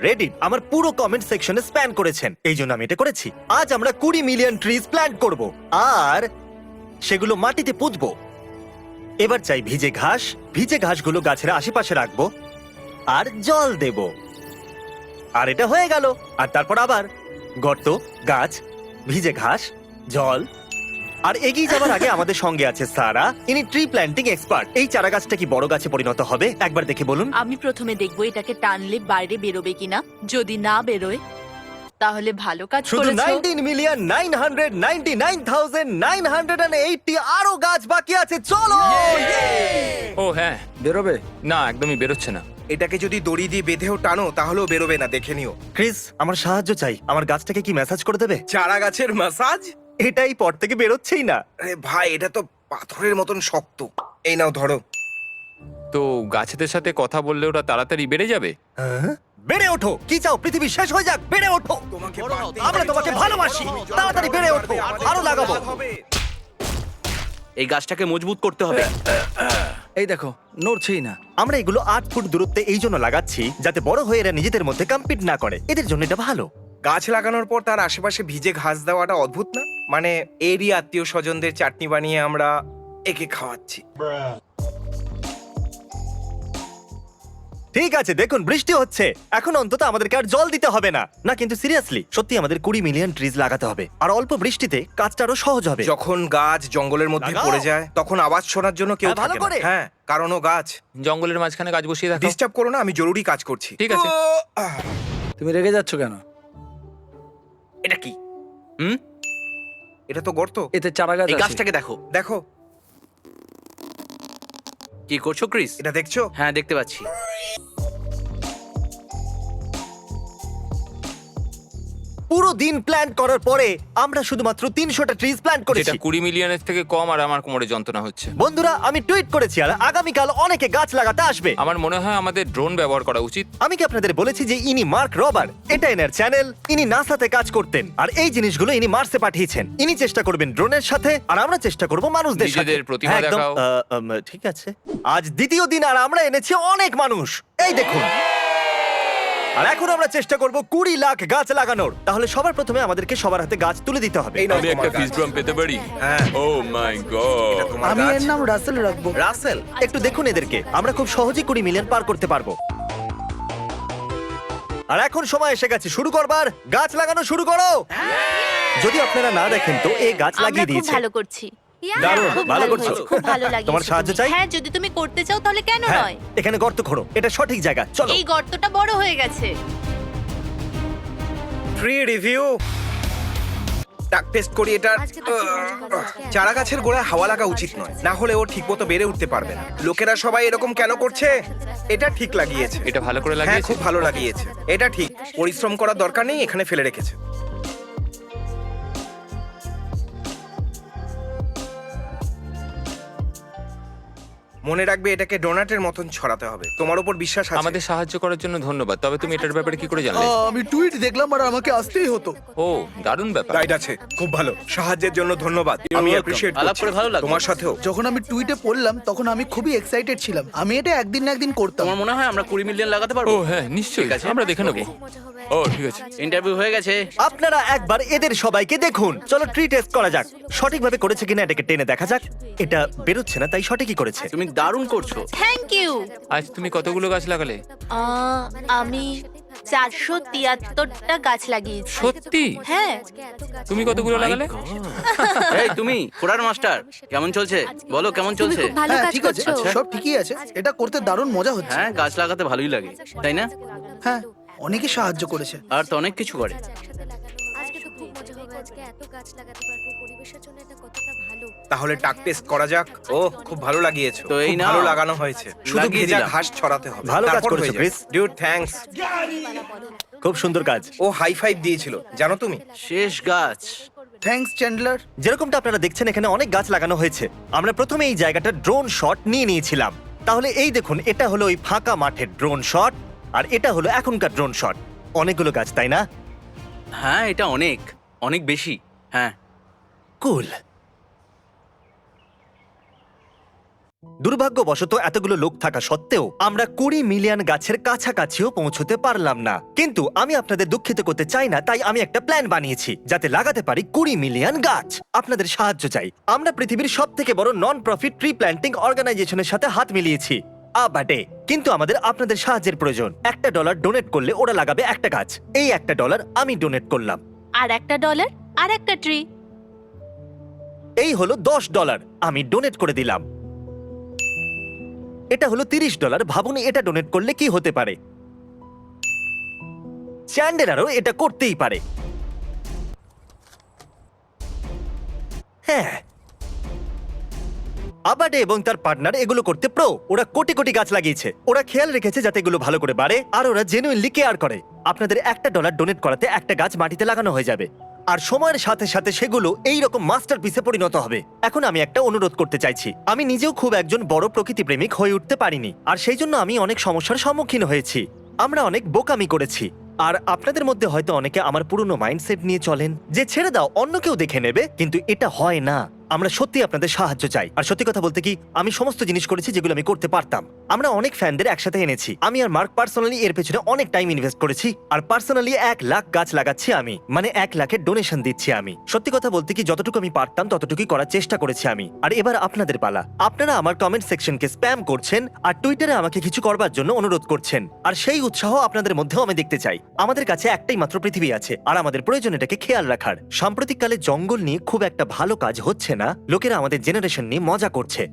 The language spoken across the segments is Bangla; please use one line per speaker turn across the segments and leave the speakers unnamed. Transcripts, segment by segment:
রেডিট আমার পুরো কমেন্ট সেকশনে স্প্যান করেছেন, এই জন্য আমি এটা করেছি। আজ আমরা 20 মিলিয়ন ট্রিজ প্ল্যান্ট করব আর সেগুলো মাটিতে পুঁতবো। এবার চাই ভিজে ঘাসগুলো গাছের আশেপাশে রাখবো আর জল দেব। আর এটা হয়ে গেল। আর তারপর আবার গর্ত, গাছ, ভিজে ঘাস, জল। আর এগিয়ে যাবার আগে আমাদের সঙ্গে আছে সারা, ইনি ট্রি প্ল্যান্টিং এক্সপার্ট। এই চারা গাছটা কি বড় গাছে পরিণত হবে একবার দেখে বলুন।
আমি প্রথমে দেখবো এটাকে টানলে বাইরে বেরোবে কিনা। যদি না বেরোয় তাহলে ভালো কাজ
শুধু
করেছো।
19,999,980 আরো গাছ বাকি আছে। চলো।
ও হ্যাঁ,
বেরোবে?
না একদমই বেরোচ্ছে না।
এটাকে যদি দড়ি দিয়ে বেঁধেও টানো তাহলেও বেরোবে না, দেখে নিও।
ক্রিস, আমার সাহায্য চাই। আমার গাছটাকে কি ম্যাসাজ করে দেবে?
চারা গাছের মাসাজ?
এটাই পর থেকে বেরোচ্ছেই না।
আরে ভাই, এটা তো পাথরের মতন শক্ত। এই নাও ধরো।
তো গাছেদের সাথে কথা বললে ওরা তাড়াতাড়ি বেড়ে যাবে?
হ্যাঁ? বেড়ে ওঠো। কি চাও পৃথিবী শেষ হয়ে যাক? বেড়ে ওঠো।
তোমাকে
আমরা তোমাকে ভালোবাসি। তাড়াতাড়ি বেড়ে ওঠো। আরো লাগাবো।
এই গাছটাকে মজবুত করতে হবে।
এই দেখো, নড়ছেই না।
আমরা এগুলো 8 ফুট দূরত্বে এই জন্য লাগাচ্ছি যাতে বড় হয়ে এরা নিজেদের মধ্যে কম্পিট না করে। এদের জন্য এটা ভালো।
গাছ লাগানোর পর তার আশেপাশে ভিজে ঘাস দেওয়াটা অদ্ভুত না? মানে এরই আত্মীয় স্বজনদের চাটনি বানিয়ে আমরা একে খাওয়াচ্ছি।
ঠিক আছে, দেখুন বৃষ্টি হচ্ছে। এখন অন্তত আমাদেরকে আর জল দিতে হবে না। না কিন্তু সিরিয়াসলি, সত্যি আমাদের 20 মিলিয়ন ট্রিজ লাগাতে হবে। আর অল্প বৃষ্টিতে কাজটা আরো সহজ হবে।
যখন গাছ জঙ্গলের মধ্যে
লাগাও।
পড়ে যায় তখন আওয়াজ শোনার জন্য কেউ
হ্যাঁ, ভালো
থাকে
করে।
না। হ্যাঁ, কারণ ও গাছ।
জঙ্গলের মাঝখানে গাছ বসিয়ে রাখো।
ডিস্টার্ব করো না, আমি জরুরি কাজ করছি।
ঠিক আছে।
আহ,
তুমি রেগে যাচ্ছ কেন?
এটা কি?
হুম,
এটা তো গর্ত।
এতে চারা গাছ
এই
আছে।
গাছটাকে দেখো।
দেখো,
কি করছো ক্রিস?
এটা দেখছো?
হ্যাঁ, দেখতে পাচ্ছি।
পুরো দিন প্ল্যান করার পরে আমরা শুধুমাত্র 300টা ট্রিজ প্ল্যান
যেটা
করেছি।
20 মিলিয়নের থেকে কম, আর আমার কোমরে যন্ত্রণা হচ্ছে।
বন্ধুরা, আমি টুইট করেছি আর আগামীকাল অনেকে গাছ লাগাতে আসবে।
আমার মনে হয় আমাদের ড্রোন ব্যবহার করা উচিত।
আমি কি আপনাদের বলেছি যে ইনি মার্ক রবার? এটা এনার চ্যানেল। ইনি নাসাতে কাজ করতেন আর এই জিনিসগুলো ইনি মার্সে পাঠিয়েছেন। ইনি চেষ্টা করবেন ড্রোনের সাথে আর আমরা চেষ্টা করব মানুষদের সাথে।
নিজেদের প্রতিভা
হ্যাঁ, একদম।
দেখাও।
ঠিক আছে। আজ দ্বিতীয় দিন আর আমরা এনেছি অনেক মানুষ। এই দেখুন। আর এখন আমরা চেষ্টা করব 20 লাখ গাছ লাগানোর। তাহলে সবার প্রথমে আমাদেরকে সবার হাতে গাছ তুলে দিতে হবে।
এই নাও
আমি একটা
তোমার
ফিস
গাছ।
ড্রাম পেতে পারি?
হ্যাঁ,
ও মাই গড!
এটা তোমার
আমি
গাছ।
এর নাম রাসেল রাখবো।
রাসেল।
একটু দেখুন এদেরকে। আমরা খুব সহজেই 20 মিলিয়ন পার করতে পারবো। আর এখন সময় এসে গেছে শুরু করবার। গাছ লাগানো শুরু করো। যদি আপনারা না দেখেন তো এই গাছ
আমরা
লাগিয়ে
খুব
দিয়েছে।
ভালো করছি।
দারুণ,
খুব
ভালো
ভালো
করছো।
হয়েছে, খুব ভালো লাগিয়েছে।
তোমার সাহায্য চাই?
হ্যাঁ, যদি তুমি করতে চাও তাহলে কেন
হ্যাঁ,
নয়।
এখানে গর্ত খোঁড়ো। এটা সঠিক জায়গা। চলো।
এই গর্তটা বড় হয়ে গেছে।
Tree review. টাক টেস্ট করি এটা। চারা গাছের গোড়ায় হাওয়া লাগা উচিত নয়, না হলে ও ঠিকমতো বেড়ে উঠতে পারবে না। লোকেরা সবাই এরকম কেন করছে? এটা ঠিক লাগিয়েছে।
এটা ভালো করে
হ্যাঁ,
লাগিয়েছে।
খুব ভালো লাগিয়েছে। এটা ঠিক। পরিশ্রম করার দরকার নেই, এখানে ফেলে রেখেছে। মনে রাখবে, এটাকে ডোনাটের মতন ছড়াতে হবে। তোমার উপর বিশ্বাস আছে।
আমাদের সাহায্য করার জন্য ধন্যবাদ। তবে তুমি এটার ব্যাপারে কি করে জানলে?
আমি টুইট দেখলাম আর আমাকে আসতেই হতো।
ও, দারুণ ব্যাপার।
রাইট আছে। খুব ভালো। সাহায্যের জন্য ধন্যবাদ। আমি
welcome.
অ্যাপ্রিশিয়েট
আলাপ
করছি।
করে ভালো লাগলো।
তোমার সাথেও।
যখন আমি টুইটে পড়লাম তখন আমি খুবই এক্সাইটেড ছিলাম। আমি এটা একদিন না একদিন করতাম।
তোমার মনে হয় আমরা 20 মিলিয়ন লাগাতে পারবো?
ও হ্যাঁ, নিশ্চয়ই।
ঠিক আছে।
আমরা দেখে নেবো। ও ঠিক আছে।
ইন্টারভিউ হয়ে গেছে।
আপনারা একবার এদের সবাইকে দেখুন। চলো ট্রি টেস্ট করা যাক। সঠিকভাবে করেছে কিনা এটাকে টেনে দেখা যাক। এটা বেরোচ্ছে না, তাই সঠিকই করেছে।
তুমি দারুণ করছো।
Thank you.
আজ তুমি কতগুলো গাছ লাগালে?
আমি 473টা গাছ লাগিয়েছি।
সত্যি?
হ্যাঁ।
তুমি কতগুলো লাগালে?
এই তুমি কোরার মাস্টার, কেমন চলছে? বলো কেমন চলছে?
ভালো
হ্যাঁ,
কাজ
ঠিক আছে,
করছো।
সব ঠিকই আছে। এটা করতে দারুণ মজা হচ্ছে।
হ্যাঁ, গাছ লাগাতে ভালোই লাগে, তাই না?
হ্যাঁ, অনেকে সাহায্য করেছে।
আর তো অনেক কিছু করে।
তাহলে টাক টেস্ট করা যাক। ও খুব ভালো লাগিয়েছো।
তো এই
খুব
নাও।
ভালো লাগানো হয়েছে। শুধু
লাগিয়ে
ভেজা
দিলাম।
ঘাস ছড়াতে হবে।
ভালো কাজ
তারপর
করেছো,
হয়ে যাবে।
ক্রিস।
ডিউড, থ্যাঙ্কস।
খুব সুন্দর কাজ।
ও হাই ফাইভ দিয়েছিল, জানো তুমি?
শেষ গাছ।
Thanks Chandler.
যেরকমটা আপনারা দেখছেন এখানে অনেক গাছ লাগানো হয়েছে। আমরা প্রথমে এই জায়গাটা ড্রোন শট নিয়ে নিয়েছিলাম। তাহলে এই দেখুন, এটা হলো ওই ফাঁকা মাঠের ড্রোন শট আর এটা হলো এখনকার ড্রোন শট। অনেকগুলো গাছ, তাই না?
হ্যাঁ, এটা অনেক অনেক বেশি। হ্যাঁ,
কুল। দুর্ভাগ্যবশত এতগুলো লোক থাকা সত্ত্বেও আমরা 20 মিলিয়ন গাছের কাছাকাছিও পৌঁছতে পারলাম না। কিন্তু আমি আপনাদের দুঃখিত করতে চাই না, তাই আমি একটা প্ল্যান বানিয়েছি যাতে লাগাতে পারি 20 মিলিয়ন গাছ। আপনাদের সাহায্য চাই। আমরা পৃথিবীর সবথেকে বড় নন প্রফিট ট্রি প্ল্যান্টিং অর্গানাইজেশনের সাথে হাত মিলিয়েছি আবাডে। কিন্তু আমাদের আপনাদের সাহায্যের প্রয়োজন। $1 ডোনেট করলে ওরা লাগাবে একটা গাছ। এই $1 আমি ডোনেট করলাম।
আর $1 আর একটা ট্রি।
এই হলো $10 আমি ডোনেট করে দিলাম। এটা হলো $30। ভাবুন এটা ডোনেট করলে কি হতে পারে। চ্যান্ডেলারও এটা করতেই পারে। হ্যাঁ, আবাডে এবং তার পার্টনার এগুলো করতে প্রো। ওরা কোটি কোটি গাছ লাগিয়েছে। ওরা খেয়াল রেখেছে যাতে এগুলো ভালো করে বাড়ে, আর ওরা জেনুইনলি কেয়ার করে। আপনাদের $1 ডোনেট করাতে একটা গাছ মাটিতে লাগানো হয়ে যাবে, আর সময়ের সাথে সাথে সেগুলো এইরকম মাস্টারপিসে পরিণত হবে। এখন আমি একটা অনুরোধ করতে চাইছি। আমি নিজেও খুব একজন বড় প্রকৃতি প্রেমিক হয়ে উঠতে পারিনি, আর সেই জন্য আমি অনেক সমস্যার সম্মুখীন হয়েছি। আমরা অনেক বোকামি করেছি। আর আপনাদের মধ্যে হয়তো অনেকে আমার পুরনো মাইন্ডসেট নিয়ে চলেন যে ছেড়ে দাও, অন্য কেউ দেখে নেবে, কিন্তু এটা হয় না। আমরা সত্যি আপনাদের সাহায্য চাই। আর সত্যি কথা বলতে কি, আমি সমস্ত জিনিস করেছি যেগুলো আমি করতে পারতাম। আমরা অনেক ফ্যানদের একসাথে এনেছি। আমি আর মার্ক পার্সোনালি এর পেছনে অনেক টাইম ইনভেস্ট করেছি, আর পার্সোনালি 1 লাখ গাছ লাগাচ্ছি আমি, মানে 1 লাখের ডোনেশন দিচ্ছি আমি। সত্যি কথা বলতে কি, যতটুকু আমি পারতাম ততটুকুই করার চেষ্টা করেছি আমি। আর এবার আপনাদের পালা। আপনারা আমার কমেন্ট সেকশনকে স্প্যাম করছেন আর টুইটারে আমাকে কিছু করবার জন্য অনুরোধ করছেন, আর সেই উৎসাহ আপনাদের মধ্যেও আমি দেখতে চাই। আমাদের কাছে একটাই মাত্র পৃথিবী আছে, আর আমাদের প্রয়োজন এটাকে খেয়াল রাখার। সাম্প্রতিককালে জঙ্গল নিয়ে খুব একটা ভালো কাজ হচ্ছে না। লোকেরা আমাদের জেনারেশন নিয়ে মজা করছে।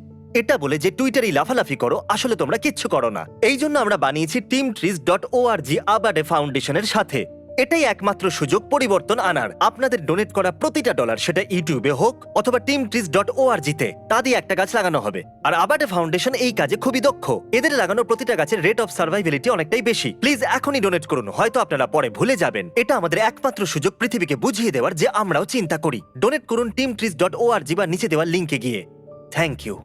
এটা বলে যে টুইটারে লাফালাফি করো, আসলে তোমরা কিচ্ছু করো না। এই জন্য আমরা বানিয়েছি teamtrees.org আবাডে ফাউন্ডেশনের সাথে। এটাই একমাত্র সুযোগ পরিবর্তন আনার। আপনাদের ডোনেট করা প্রতিটা ডলার, সেটা ইউটিউবে হোক অথবা teamtrees.org তে, তা দিয়ে একটা গাছ লাগানো হবে। আর আবাডে ফাউন্ডেশন এই কাজে খুবই দক্ষ। এদের লাগানো প্রতিটা গাছের রেট অফ সার্ভাইভেলিটি অনেকটাই বেশি। প্লিজ এখনই ডোনেট করুন, হয়তো আপনারা পরে ভুলে যাবেন। এটা আমাদের একমাত্র সুযোগ পৃথিবীকে বুঝিয়ে দেওয়ার যে আমরাও চিন্তা করি। ডোনেট করুন teamtrees.org বা নিচে দেওয়া লিংকে গিয়ে। Thank you.